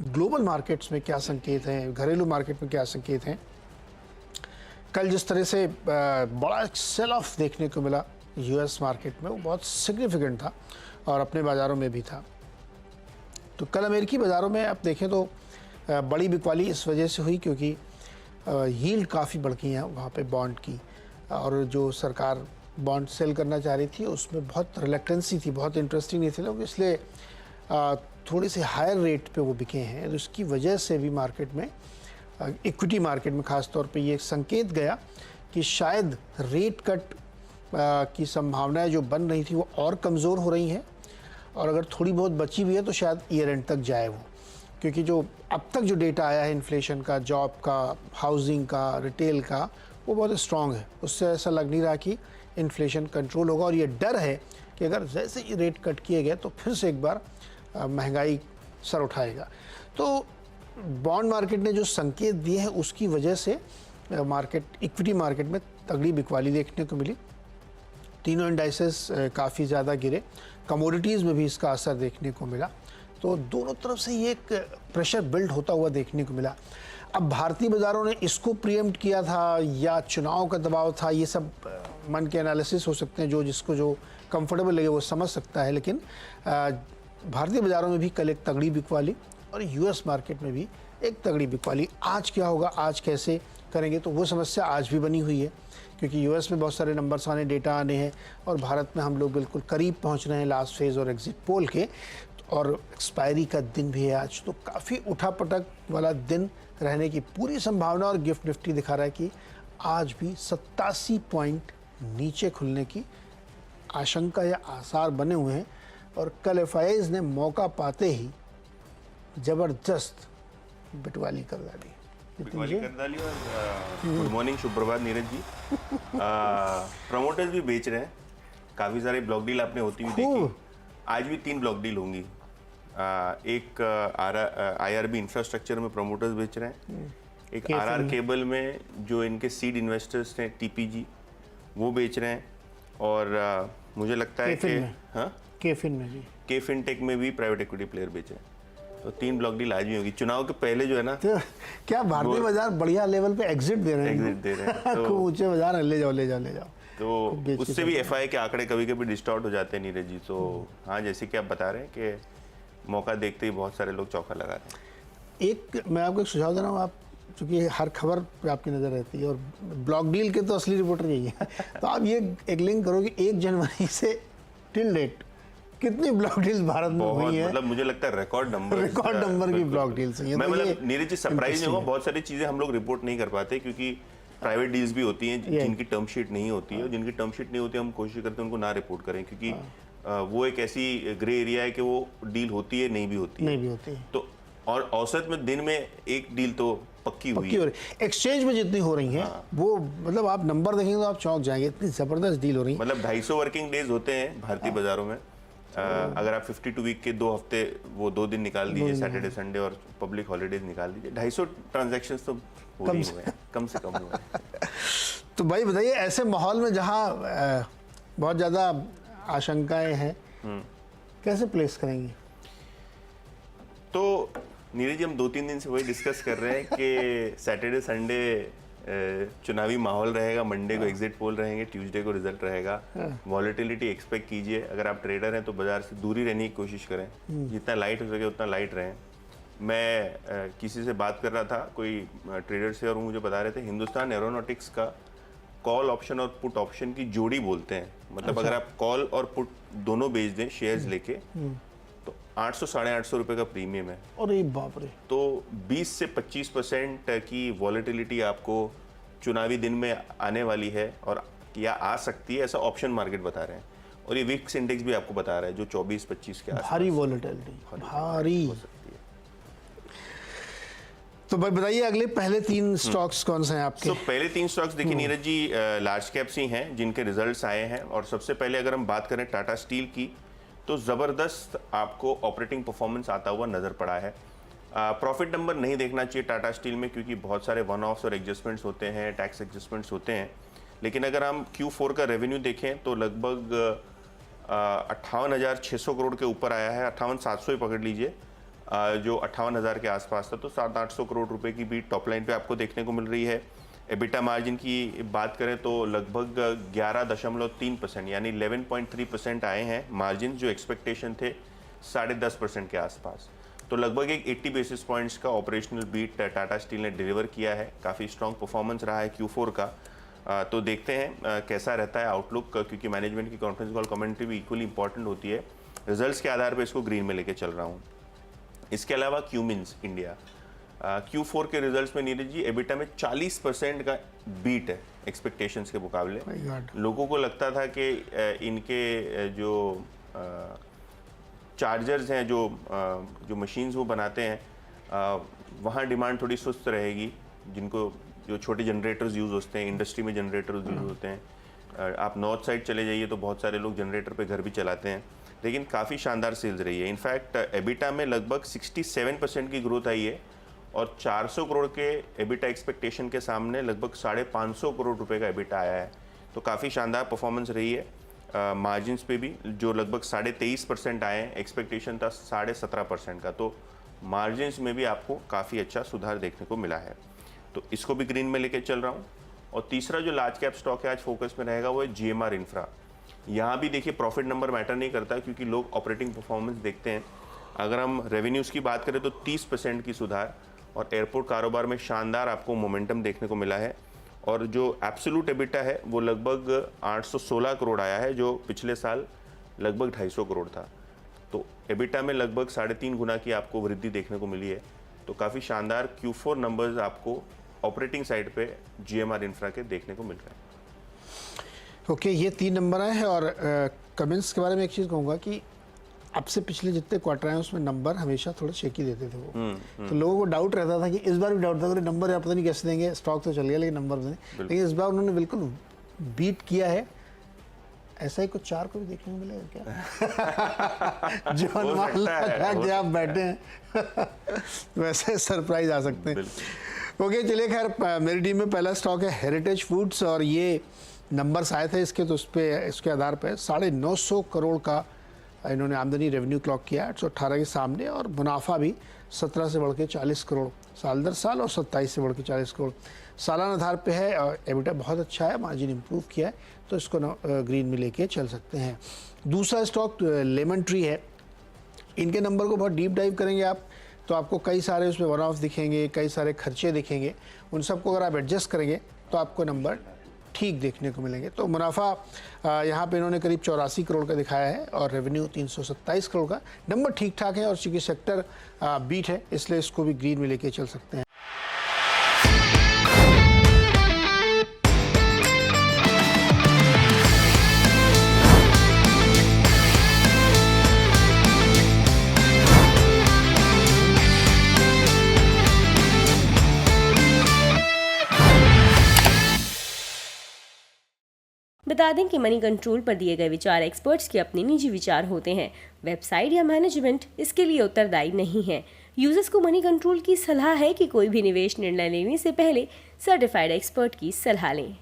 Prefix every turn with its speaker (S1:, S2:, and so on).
S1: Global markets में क्या संकेत हैं, घरेलू मार्केट में क्या संकेत हैं। कल जिस तरह से बड़ा सेल ऑफ देखने को मिला यूएस मार्केट में, वो बहुत सिग्निफिकेंट था और अपने बाज़ारों में भी था। तो कल अमेरिकी बाज़ारों में आप देखें तो बड़ी बिकवाली इस वजह से हुई क्योंकि यील्ड काफ़ी बढ़ गई है वहाँ पे बॉन्ड की, और जो सरकार बॉन्ड सेल करना चाह रही थी उसमें बहुत रिलेक्टेंसी थी, बहुत इंटरेस्टिंग नहीं थे लोग, इसलिए थोड़ी सी हायर रेट पे वो बिके हैं। तो इसकी वजह से भी मार्केट में, इक्विटी मार्केट में ख़ास तौर पे ये संकेत गया कि शायद रेट कट की संभावनाएं जो बन रही थी वो और कमज़ोर हो रही हैं, और अगर थोड़ी बहुत बची भी है तो शायद ईयर एंड तक जाए वो, क्योंकि जो अब तक जो डेटा आया है इन्फ्लेशन का, जॉब का, हाउसिंग का, रिटेल का, वो बहुत स्ट्रॉन्ग है। उससे ऐसा लग नहीं रहा कि इन्फ्लेशन कंट्रोल होगा, और ये डर है कि अगर जैसे ही रेट कट किए गए तो फिर से एक बार महंगाई सर उठाएगा। तो बॉन्ड मार्केट ने जो संकेत दिए हैं उसकी वजह से मार्केट, इक्विटी मार्केट में तगड़ी बिकवाली देखने को मिली। तीनों इंडाइसेस काफ़ी ज़्यादा गिरे, कमोडिटीज़ में भी इसका असर देखने को मिला। तो दोनों तरफ से ये एक प्रेशर बिल्ड होता हुआ देखने को मिला। अब भारतीय बाज़ारों ने इसको प्रीएम्प्ट किया था या चुनाव का दबाव था, ये सब मन के एनालिसिस हो सकते हैं, जो जिसको जो कंफर्टेबल लगे वो समझ सकता है। लेकिन भारतीय बाज़ारों में भी कल एक तगड़ी बिकवाली और यूएस मार्केट में भी एक तगड़ी बिकवाली। आज क्या होगा, आज कैसे करेंगे, तो वो समस्या आज भी बनी हुई है, क्योंकि यूएस में बहुत सारे नंबर्स आने, डेटा आने हैं, और भारत में हम लोग बिल्कुल करीब पहुंच रहे हैं लास्ट फेज़ और एग्जिट पोल के, और एक्सपायरी का दिन भी है आज। तो काफ़ी उठापटक वाला दिन रहने की पूरी संभावना, और गिफ्ट निफ्टी दिखा रहा है कि आज भी 87 पॉइंट नीचे खुलने की आशंका या आसार बने हुए हैं। और कल एफआईआईज़ ने मौका पाते ही ज़बरदस्त बिटवाली कर डाली।
S2: और गुड मॉर्निंग, शुभ प्रभात नीरज जी। प्रमोटर्स भी बेच रहे हैं, काफ़ी सारे ब्लॉक डील आपने होती हुई देखी। आज भी 3 ब्लॉक डील होंगी। एक आईआरबी इंफ्रास्ट्रक्चर में प्रमोटर्स बेच रहे हैं, एक आरआर केबल में जो इनके सीड इन्वेस्टर्स हैं टीपीजी, वो बेच रहे हैं, और मुझे लगता है कि हाँ, के फिनटेक में भी प्राइवेट इक्विटी प्लेयर बेच रहे हैं। तो 3 ब्लॉक डील आज भी होगी। चुनाव के पहले जो है ना,
S1: तो क्या भारतीय बाजार बढ़िया लेवल पे एग्जिट दे रहे हैं, तो ऊंचे बाजार ले जाओ।
S2: तो उससे भी एफआई के आंकड़े कभी कभी डिस्टॉर्ट हो जाते हैं नीरज जी। तो हाँ, जैसे कि आप बता रहे हैं कि मौका देखते ही बहुत सारे लोग चौका लगा रहे हैं।
S1: एक मैं आपको एक सुझाव दे रहा हूँ, आप चूँकि हर खबर पे आपकी नज़र रहती है और ब्लॉक डील के तो असली रिपोर्टर यही है, तो आप ये एक लिंक करो कि 1 जनवरी से टिल डेट कितनी ब्लॉक डील्स भारत में हुई है।
S2: मतलब मुझे लगता है रिकॉर्ड नंबर
S1: की ब्लॉक डील्स हैं।
S2: मैं मतलब नीरज जी सरप्राइज नहीं हुआ, बहुत सारी चीज़ें हम लोग रिपोर्ट नहीं कर पाते क्योंकि प्राइवेट डील्स भी होती हैं जिनकी टर्म शीट नहीं होती है, और जिनकी टर्म शीट नहीं होती हम कोशिश करते हैं उनको ना रिपोर्ट करें, क्योंकि वो एक ऐसी ग्रे एरिया है कि वो डील होती है नहीं भी होती है। तो और औसत में दिन में एक डील तो पक्की हुई है।
S1: एक्सचेंज में जितनी हो रही हैं वो, मतलब आप नंबर देखेंगे तो आप चौंक जाएंगे, इतनी जबरदस्त डील हो रही है।
S2: मतलब 250 वर्किंग डेज होते हैं भारतीय बाजारों में। अगर आप 52 वीक के 2 हफ्ते, वो 2 दिन निकाल दीजिए, सैटरडे संडे और पब्लिक हॉलीडेज निकाल दीजिए, 250 ट्रांजैक्शंस तो हो ही हुए हैं, कम से कम हुए हैं।
S1: तो भाई बताइए, ऐसे माहौल में जहाँ बहुत ज़्यादा आशंकाएं हैं, कैसे प्लेस करेंगे?
S2: तो नीरज जी, हम 2-3 दिन से वही डिस्कस कर रहे हैं कि सैटरडे संडे चुनावी माहौल रहेगा, मंडे को एग्जिट पोल रहेंगे, ट्यूसडे को रिजल्ट रहेगा। वॉलेटिलिटी एक्सपेक्ट कीजिए। अगर आप ट्रेडर हैं तो बाजार से दूरी रहने की कोशिश करें, जितना लाइट हो सके उतना लाइट रहें। मैं किसी से बात कर रहा था, कोई ट्रेडर से, और मुझे बता रहे थे हिंदुस्तान एरोनॉटिक्स का कॉल ऑप्शन और पुट ऑप्शन की जोड़ी बोलते हैं। मतलब अगर आप कॉल और पुट दोनों बेच दें शेयर्स लेके, तो 800-850 रुपये का प्रीमियम है।
S1: अरे बाप रे!
S2: तो 20 से 25% की वॉलेटिलिटी आपको चुनावी दिन में आने वाली है, और या आ सकती है, ऐसा ऑप्शन मार्केट बता रहे हैं। और ये विक्स इंडेक्स भी आपको बता रहा है जो 24-25 के आसपास
S1: भारी वॉलेटिलिटी, भारी हो सकती है। तो भाई बताइए, अगले पहले 3 स्टॉक्स कौन से हैं आपके?
S2: तो पहले 3 स्टॉक्स देखिए नीरज जी, लार्ज कैप्स ही हैं जिनके रिजल्ट्स आए हैं। और सबसे पहले अगर हम बात करें टाटा स्टील की, तो ज़बरदस्त आपको ऑपरेटिंग परफॉर्मेंस आता हुआ नज़र पड़ा है। प्रॉफिट नंबर नहीं देखना चाहिए टाटा स्टील में, क्योंकि बहुत सारे वन ऑफ्स और एडजस्टमेंट्स होते हैं, टैक्स एडजस्टमेंट्स होते हैं। लेकिन अगर हम Q4 का रेवेन्यू देखें तो लगभग 58,600 करोड़ के ऊपर आया है, 58,700 ही पकड़ लीजिए। जो 58,000 के आसपास था, तो 700-800 करोड़ रुपए की बीट टॉप लाइन पे आपको देखने को मिल रही है। एबिटा मार्जिन की बात करें तो लगभग 11.3% यानी 11.3% आए हैं मार्जिन, जो एक्सपेक्टेशन थे 10.5% के आसपास। तो लगभग एक 80 बेसिस पॉइंट्स का ऑपरेशनल बीट टाटा स्टील ने डिलीवर किया है। काफ़ी स्ट्रॉन्ग परफॉर्मेंस रहा है Q4 का। तो देखते हैं कैसा रहता है आउटलुक, क्योंकि मैनेजमेंट की कॉन्फ्रेंस कॉल कमेंट्री भी इक्वली इंपॉर्टेंट होती है। रिजल्ट्स के आधार पर इसको ग्रीन में लेके चल रहा हूँ। इसके अलावा क्यूमिंस इंडिया Q4 के रिजल्ट्स में नीरज जी एबिटा में 40% का बीट है एक्सपेक्टेशंस के मुकाबले। लोगों को लगता था कि इनके जो चार्जर्स हैं, जो मशीन्स वो बनाते हैं, वहाँ डिमांड थोड़ी सुस्त रहेगी, जिनको जो छोटे जनरेटर्स यूज़ होते हैं, इंडस्ट्री में जनरेटर्स यूज़ होते हैं। आप नॉर्थ साइड चले जाइए तो बहुत सारे लोग जनरेटर पे घर भी चलाते हैं, लेकिन काफ़ी शानदार सेल्स रही है। इनफैक्ट एबिटा में लगभग 67% की ग्रोथ आई है और 400 करोड़ के एबिटा एक्सपेक्टेशन के सामने लगभग 550 करोड़ रुपए का एबिटा आया है। तो काफ़ी शानदार परफॉर्मेंस रही है। मार्जिन्स पे भी जो लगभग 23.5% आए हैं, एक्सपेक्टेशन था 17.5% का, तो मार्जिन्स में भी आपको काफ़ी अच्छा सुधार देखने को मिला है। तो इसको भी ग्रीन में लेके चल रहा हूँ। और तीसरा जो लार्ज कैप स्टॉक है आज फोकस में रहेगा वो है GMR इंफ्रा। यहाँ भी देखिए प्रॉफिट नंबर मैटर नहीं करता, क्योंकि लोग ऑपरेटिंग परफॉर्मेंस देखते हैं। अगर हम रेवेन्यूज़ की बात करें तो 30% की सुधार और एयरपोर्ट कारोबार में शानदार आपको मोमेंटम देखने को मिला है। और जो एब्सोल्यूट एबिटा है वो लगभग 816 करोड़ आया है, जो पिछले साल लगभग 250 करोड़ था। तो एबिटा में लगभग 3.5 गुना की आपको वृद्धि देखने को मिली है। तो काफ़ी शानदार Q4 नंबर्स आपको ऑपरेटिंग साइड पे GMR इंफ्रा के देखने को मिल रहे हैं।
S1: ओके, ये 3 नंबर आए हैं। और कमेंट्स के बारे में एक चीज़ कहूँगा कि अब से पिछले जितने क्वार्टर आए उसमें नंबर हमेशा थोड़ा शेकी देते थे वो। तो लोगों को डाउट रहता था कि इस बार भी डाउट था कि नंबर या पता नहीं कैसे देंगे, स्टॉक तो चल गया लेकिन नंबर नहीं। लेकिन इस बार उन्होंने बिल्कुल बीट किया है। ऐसा ही कुछ 4 को भी देखने को मिलेगा क्या? जो अनुमान लगा के आप बैठे हैं वैसे सरप्राइज आ सकते हैं। ओके, चलिए, खैर मेरी टीम में पहला स्टॉक है हेरिटेज फूड्स और ये नंबर्स आए थे इसके, तो उस पर इसके आधार पर 950 करोड़ का इन्होंने आमदनी रेवेन्यू क्लॉक किया 818 के सामने, और मुनाफा भी 17 से बढ़ के 40 करोड़ साल दर साल और 27 से बढ़ के 40 करोड़ सालाना आधार पे है। और एबिटा बहुत अच्छा है, मार्जिन इंप्रूव किया है, तो इसको ग्रीन में लेके चल सकते हैं। दूसरा स्टॉक लेमन ट्री है। इनके नंबर को बहुत डीप डाइव करेंगे आप तो आपको कई सारे उसमें वन ऑफ दिखेंगे, कई सारे खर्चे दिखेंगे। उन सबको अगर आप एडजस्ट करेंगे तो आपको नंबर ठीक देखने को मिलेंगे। तो मुनाफा यहाँ पे इन्होंने करीब 84 करोड़ का दिखाया है और रेवेन्यू 327 करोड़ का। नंबर ठीक ठाक है और चूँकि सेक्टर बीट है इसलिए इसको भी ग्रीन में लेके चल सकते हैं।
S3: बता दें कि मनी कंट्रोल पर दिए गए विचार एक्सपर्ट्स के अपने निजी विचार होते हैं। वेबसाइट या मैनेजमेंट इसके लिए उत्तरदायी नहीं है। यूजर्स को मनी कंट्रोल की सलाह है कि कोई भी निवेश निर्णय लेने से पहले सर्टिफाइड एक्सपर्ट की सलाह लें।